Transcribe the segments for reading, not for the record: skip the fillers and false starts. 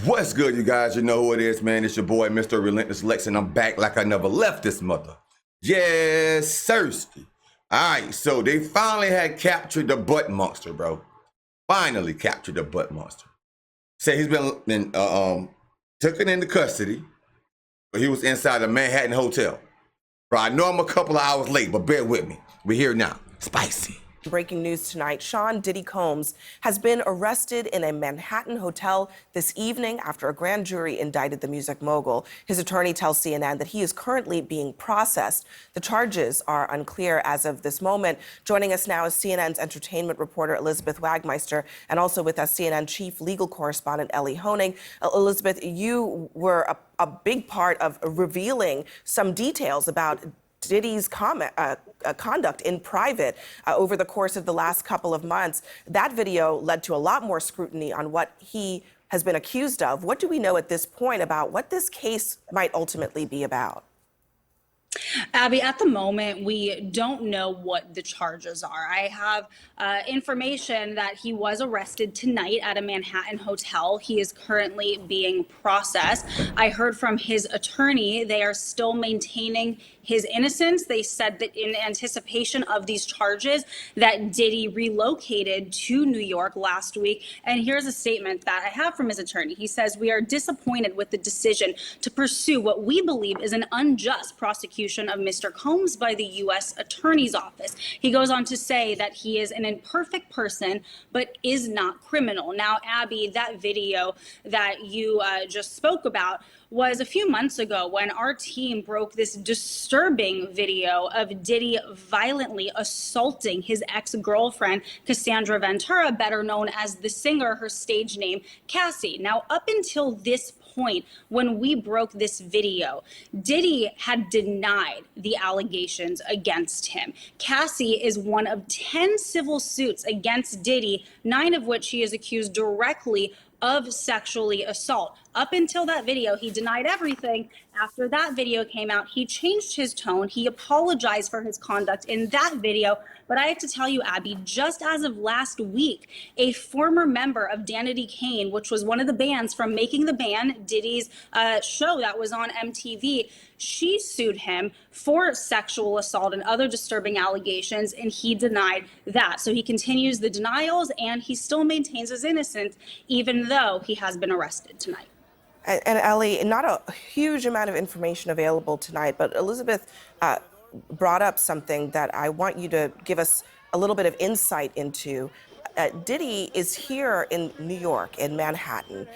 What's good, you guys? You know who it is, man. It's your boy, Mr. Relentless Lex, and I'm back like I never left this mother. Yes, Thirsty. All right, so they finally had captured the butt monster, bro. Finally captured the butt monster. Say he's been taken into custody, but he was inside a Manhattan hotel. Bro, I know I'm a couple of hours late, but bear with me. We're here now. Spicy. Breaking news tonight, Sean Diddy Combs has been arrested in a Manhattan hotel this evening after a grand jury indicted the music mogul. His attorney tells CNN that he is currently being processed. The charges are unclear as of this moment. Joining us now is CNN's entertainment reporter Elizabeth Wagmeister, and also with us CNN chief legal correspondent Ellie Honig. Elizabeth, you were a big part of revealing some details about Diddy's conduct in private over the course of the last couple of months. That video led to a lot more scrutiny on what he has been accused of. What do we know at this point about what this case might ultimately be about? Abby, at the moment, we don't know what the charges are. I have information that he was arrested tonight at a Manhattan hotel. He is currently being processed. I heard from his attorney they are still maintaining his innocence. They said that in anticipation of these charges that Diddy relocated to New York last week. And here's a statement that I have from his attorney. He says, "We are disappointed with the decision to pursue what we believe is an unjust prosecution of Mr. Combs by the U.S. Attorney's Office." He goes on to say that he is an imperfect person, but is not criminal. Now, Abby, that video that you just spoke about was a few months ago when our team broke this disturbing video of Diddy violently assaulting his ex-girlfriend, Cassandra Ventura, better known as the singer, her stage name, Cassie. Now, up until this point, when we broke this video, Diddy had denied the allegations against him. Cassie is one of 10 civil suits against Diddy, 9 of which he is accused directly of sexually assault. Up until that video, he denied everything. After that video came out, he changed his tone. He apologized for his conduct in that video. But I have to tell you, Abby, just as of last week, a former member of Diddy Combs, which was one of the bands from Making the Band, Diddy's show that was on MTV, she sued him for sexual assault and other disturbing allegations, and he denied that. So he continues the denials, and he still maintains his innocence, even though he has been arrested tonight. And Ellie, not a huge amount of information available tonight, but Elizabeth brought up something that I want you to give us a little bit of insight into. Diddy is here in New York, in Manhattan.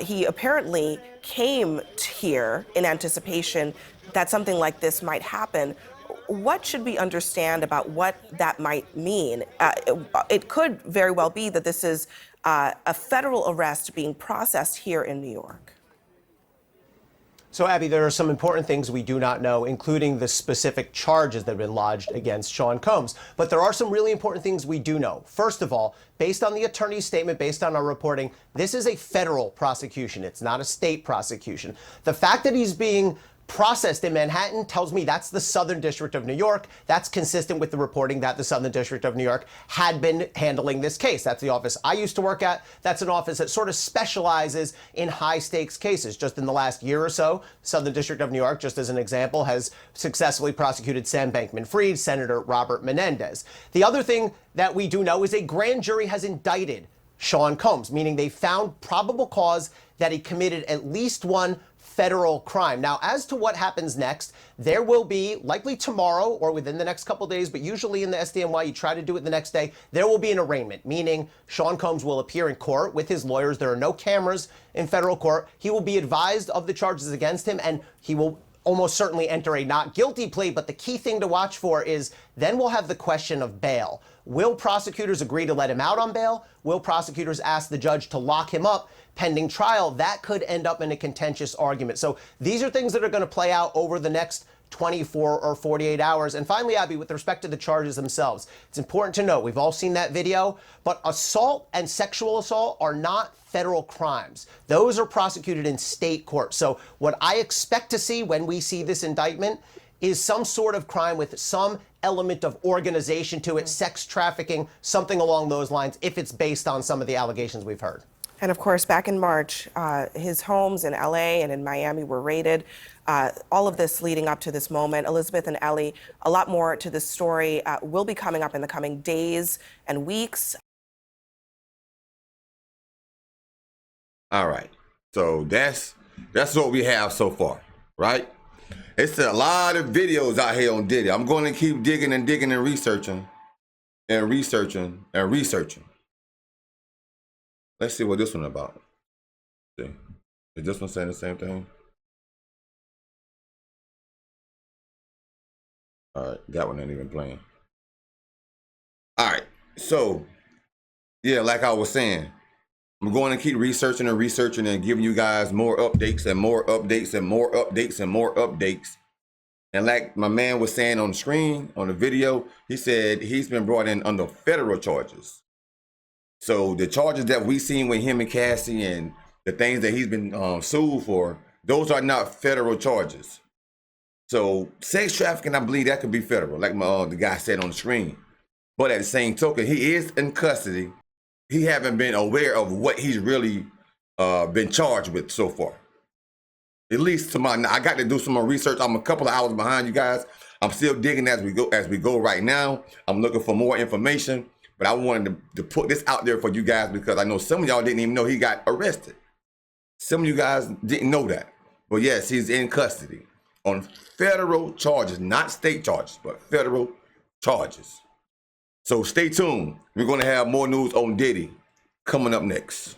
He apparently came here in anticipation that something like this might happen. What should we understand about what that might mean? It could very well be that this is a federal arrest being processed here in New York. So, Abby, there are some important things we do not know, including the specific charges that have been lodged against Sean Combs. But there are some really important things we do know. First of all, based on the attorney's statement, based on our reporting, this is a federal prosecution. It's not a state prosecution. The fact that he's being processed in Manhattan tells me that's the Southern District of New York. That's consistent with the reporting that the Southern District of New York had been handling this case. That's the office I used to work at. That's an office that sort of specializes in high stakes cases. Just in the last year or so, Southern District of New York, just as an example, has successfully prosecuted Sam Bankman-Fried, Senator Robert Menendez. The other thing that we do know is a grand jury has indicted Sean Combs, meaning they found probable cause that he committed at least one federal crime. Now, as to what happens next, there will be, likely tomorrow or within the next couple of days, but usually in the SDNY, you try to do it the next day, there will be an arraignment, meaning Sean Combs will appear in court with his lawyers. There are no cameras in federal court. He will be advised of the charges against him, and he will almost certainly enter a not guilty plea. But the key thing to watch for is then we'll have the question of bail. Will prosecutors agree to let him out on bail? Will prosecutors ask the judge to lock him up pending trial? That could end up in a contentious argument. So these are things that are going to play out over the next 24 or 48 hours. And finally, Abby, with respect to the charges themselves, it's important to note, we've all seen that video, but assault and sexual assault are not federal crimes. Those are prosecuted in state court. So what I expect to see when we see this indictment is some sort of crime with some element of organization to it, sex trafficking, something along those lines, if it's based on some of the allegations we've heard. And of course, back in March, his homes in LA and in Miami were raided. All of this leading up to this moment. Elizabeth and Ellie, a lot more to this story will be coming up in the coming days and weeks. All right. So that's what we have so far, right? It's a lot of videos out here on Diddy. I'm going to keep digging and digging and researching and researching and researching. Let's see what this one about. See, is this one saying the same thing? All right, that one ain't even playing. All right, so yeah, like I was saying, I'm going to keep researching and researching and giving you guys more updates and more updates and more updates and more updates. And like my man was saying on the screen, on the video, he said he's been brought in under federal charges. So the charges that we seen with him and Cassie and the things that he's been sued for, those are not federal charges. So sex trafficking, I believe that could be federal, like the guy said on the screen. But at the same token, he is in custody. He haven't been aware of what he's really been charged with so far. At least to I got to do some more research. I'm a couple of hours behind you guys. I'm still digging as we go right now. I'm looking for more information. But I wanted to put this out there for you guys because I know some of y'all didn't even know he got arrested. Some of you guys didn't know that. But yes, he's in custody on federal charges, not state charges, but federal charges. So stay tuned. We're going to have more news on Diddy coming up next.